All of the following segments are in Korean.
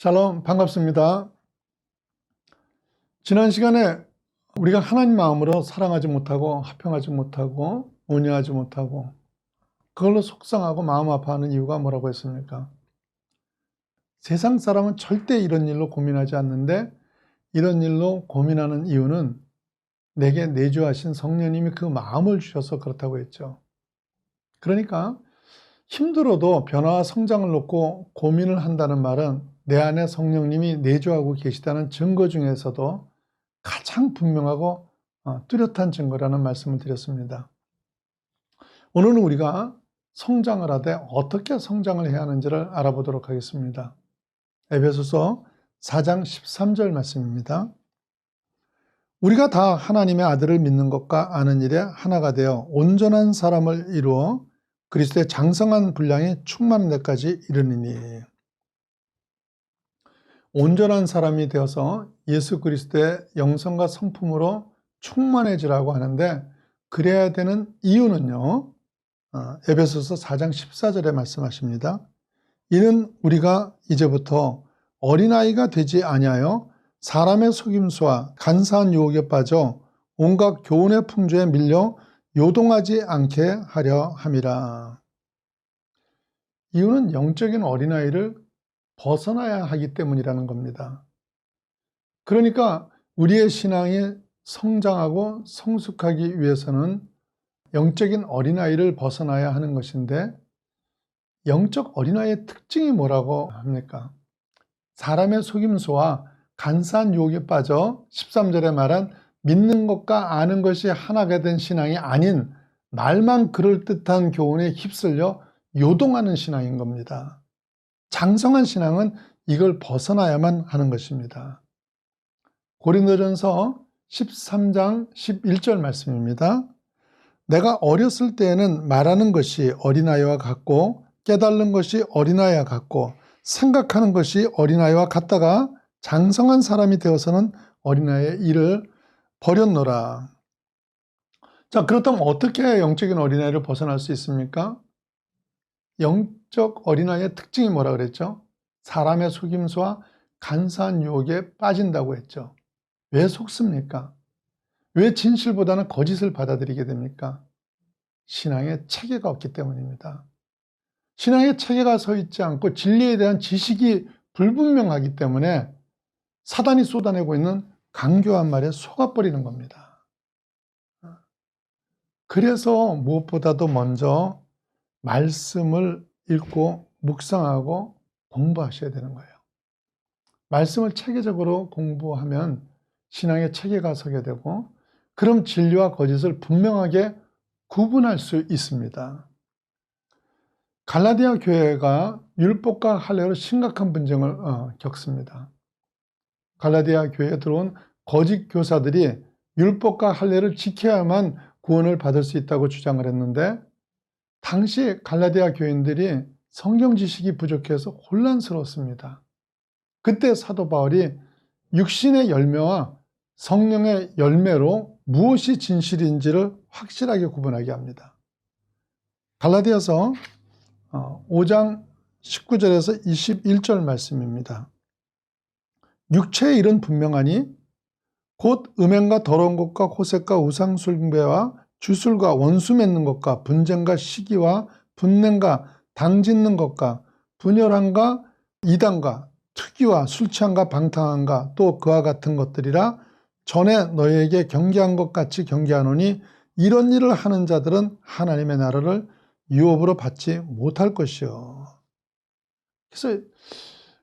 샬롬, 반갑습니다. 지난 시간에 우리가 하나님 마음으로 사랑하지 못하고 화평하지 못하고 온유하지 못하고 그걸로 속상하고 마음 아파하는 이유가 뭐라고 했습니까? 세상 사람은 절대 이런 일로 고민하지 않는데 이런 일로 고민하는 이유는 내게 내주하신 성령님이 그 마음을 주셔서 그렇다고 했죠. 그러니까 힘들어도 변화와 성장을 놓고 고민을 한다는 말은 내 안에 성령님이 내주하고 계시다는 증거 중에서도 가장 분명하고 뚜렷한 증거라는 말씀을 드렸습니다. 오늘은 우리가 성장을 하되 어떻게 성장을 해야 하는지를 알아보도록 하겠습니다. 에베소서 4장 13절 말씀입니다. 우리가 다 하나님의 아들을 믿는 것과 아는 일에 하나가 되어 온전한 사람을 이루어 그리스도의 장성한 분량이 충만한 데까지 이르느니. 온전한 사람이 되어서 예수 그리스도의 영성과 성품으로 충만해지라고 하는데 그래야 되는 이유는요. 에베소서 4장 14절에 말씀하십니다. 이는 우리가 이제부터 어린아이가 되지 아니하여 사람의 속임수와 간사한 유혹에 빠져 온갖 교훈의 풍조에 밀려 요동하지 않게 하려 함이라. 이유는 영적인 어린아이를 벗어나야 하기 때문이라는 겁니다. 그러니까 우리의 신앙이 성장하고 성숙하기 위해서는 영적인 어린아이를 벗어나야 하는 것인데 영적 어린아이의 특징이 뭐라고 합니까? 사람의 속임수와 간사한 유혹에 빠져 13절에 말한 믿는 것과 아는 것이 하나가 된 신앙이 아닌 말만 그럴듯한 교훈에 휩쓸려 요동하는 신앙인 겁니다. 장성한 신앙은 이걸 벗어나야만 하는 것입니다. 고린도전서 13장 11절 말씀입니다. 내가 어렸을 때에는 말하는 것이 어린아이와 같고 깨달는 것이 어린아이와 같고 생각하는 것이 어린아이와 같다가 장성한 사람이 되어서는 어린아이의 일을 버렸노라. 자, 그렇다면 어떻게 영적인 어린아이를 벗어날 수 있습니까? 영적 어린아이의 특징이 뭐라 그랬죠? 사람의 속임수와 간사한 유혹에 빠진다고 했죠. 왜 속습니까? 왜 진실보다는 거짓을 받아들이게 됩니까? 신앙에 체계가 없기 때문입니다. 신앙에 체계가 서 있지 않고 진리에 대한 지식이 불분명하기 때문에 사단이 쏟아내고 있는 강교한 말에 속아버리는 겁니다. 그래서 무엇보다도 먼저 말씀을 읽고 묵상하고 공부하셔야 되는 거예요. 말씀을 체계적으로 공부하면 신앙의 체계가 서게 되고 그럼 진리와 거짓을 분명하게 구분할 수 있습니다. 갈라디아 교회가 율법과 할례로 심각한 분쟁을 겪습니다. 갈라디아 교회에 들어온 거짓 교사들이 율법과 할례를 지켜야만 구원을 받을 수 있다고 주장을 했는데 당시 갈라디아 교인들이 성경 지식이 부족해서 혼란스러웠습니다. 그때 사도 바울이 육신의 열매와 성령의 열매로 무엇이 진실인지를 확실하게 구분하게 합니다. 갈라디아서 5장 19절에서 21절 말씀입니다. 육체의 일은 분명하니 곧 음행과 더러운 것과 호색과 우상숭배와 주술과 원수 맺는 것과 분쟁과 시기와 분냄과 당짓는 것과 분열함과 이단과 투기와 술취함과 방탕함과 또 그와 같은 것들이라 전에 너희에게 경계한 것 같이 경계하노니 이런 일을 하는 자들은 하나님의 나라를 유업으로 받지 못할 것이요. 그래서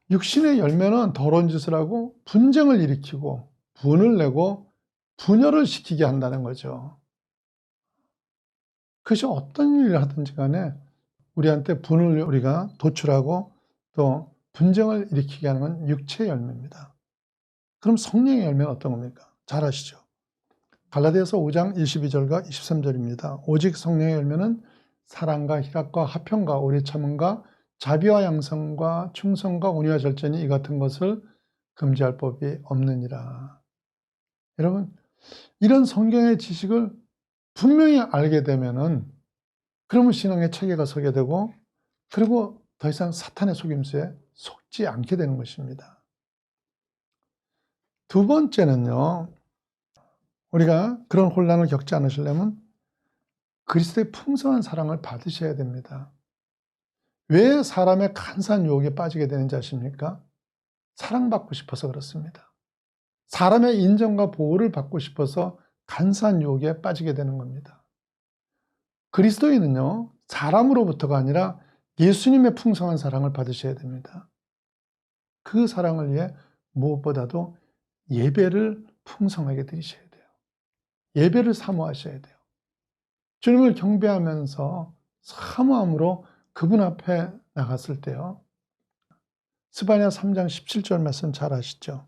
육신의 열매는 더러운 짓을 하고 분쟁을 일으키고 분을 내고 분열을 시키게 한다는 거죠. 그것이 어떤 일을 하든지 간에 우리한테 분을 우리가 도출하고 또 분쟁을 일으키게 하는 건 육체의 열매입니다. 그럼 성령의 열매는 어떤 겁니까? 잘 아시죠? 갈라디아서 5장 22절과 23절입니다. 오직 성령의 열매는 사랑과 희락과 화평과 오래 참음과 자비와 양성과 충성과 온유와 절제니 이 같은 것을 금지할 법이 없느니라. 여러분, 이런 성경의 지식을 분명히 알게 되면은 그러면 신앙의 체계가 서게 되고 그리고 더 이상 사탄의 속임수에 속지 않게 되는 것입니다. 두 번째는요. 우리가 그런 혼란을 겪지 않으시려면 그리스도의 풍성한 사랑을 받으셔야 됩니다. 왜 사람의 간사한 유혹에 빠지게 되는지 아십니까? 사랑받고 싶어서 그렇습니다. 사람의 인정과 보호를 받고 싶어서 간사한 유혹에 빠지게 되는 겁니다. 그리스도인은요, 사람으로부터가 아니라 예수님의 풍성한 사랑을 받으셔야 됩니다. 그 사랑을 위해 무엇보다도 예배를 풍성하게 드리셔야 돼요. 예배를 사모하셔야 돼요. 주님을 경배하면서 사모함으로 그분 앞에 나갔을 때요. 스바냐 3장 17절 말씀 잘 아시죠?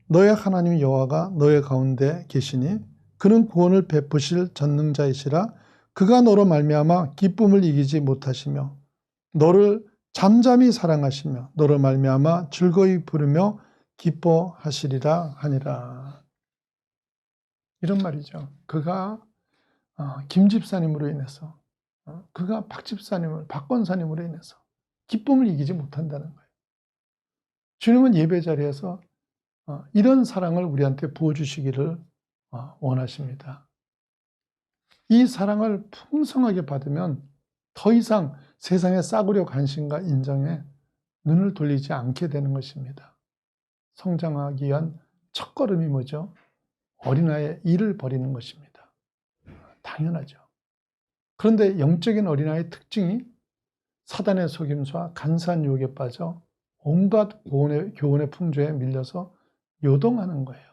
너의 하나님 여호와가 너의 가운데 계시니 그는 구원을 베푸실 전능자이시라. 그가 너로 말미암아 기쁨을 이기지 못하시며 너를 잠잠히 사랑하시며 너로 말미암아 즐거이 부르며 기뻐하시리라 하니라. 이런 말이죠. 그가 김 집사님으로 인해서, 그가 박 권사님으로 인해서 기쁨을 이기지 못한다는 거예요. 주님은 예배 자리에서 이런 사랑을 우리한테 부어주시기를 원하십니다. 이 사랑을 풍성하게 받으면 더 이상 세상의 싸구려 관심과 인정에 눈을 돌리지 않게 되는 것입니다. 성장하기 위한 첫걸음이 뭐죠? 어린아이의 일을 버리는 것입니다. 당연하죠. 그런데 영적인 어린아이의 특징이 사단의 속임수와 간사한 유혹에 빠져 온갖 교훈의 풍조에 밀려서 요동하는 거예요.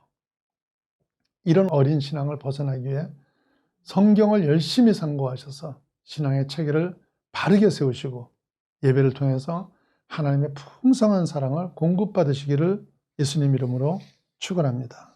이런 어린 신앙을 벗어나기 위해 성경을 열심히 상고하셔서 신앙의 체계를 바르게 세우시고 예배를 통해서 하나님의 풍성한 사랑을 공급받으시기를 예수님 이름으로 축원합니다.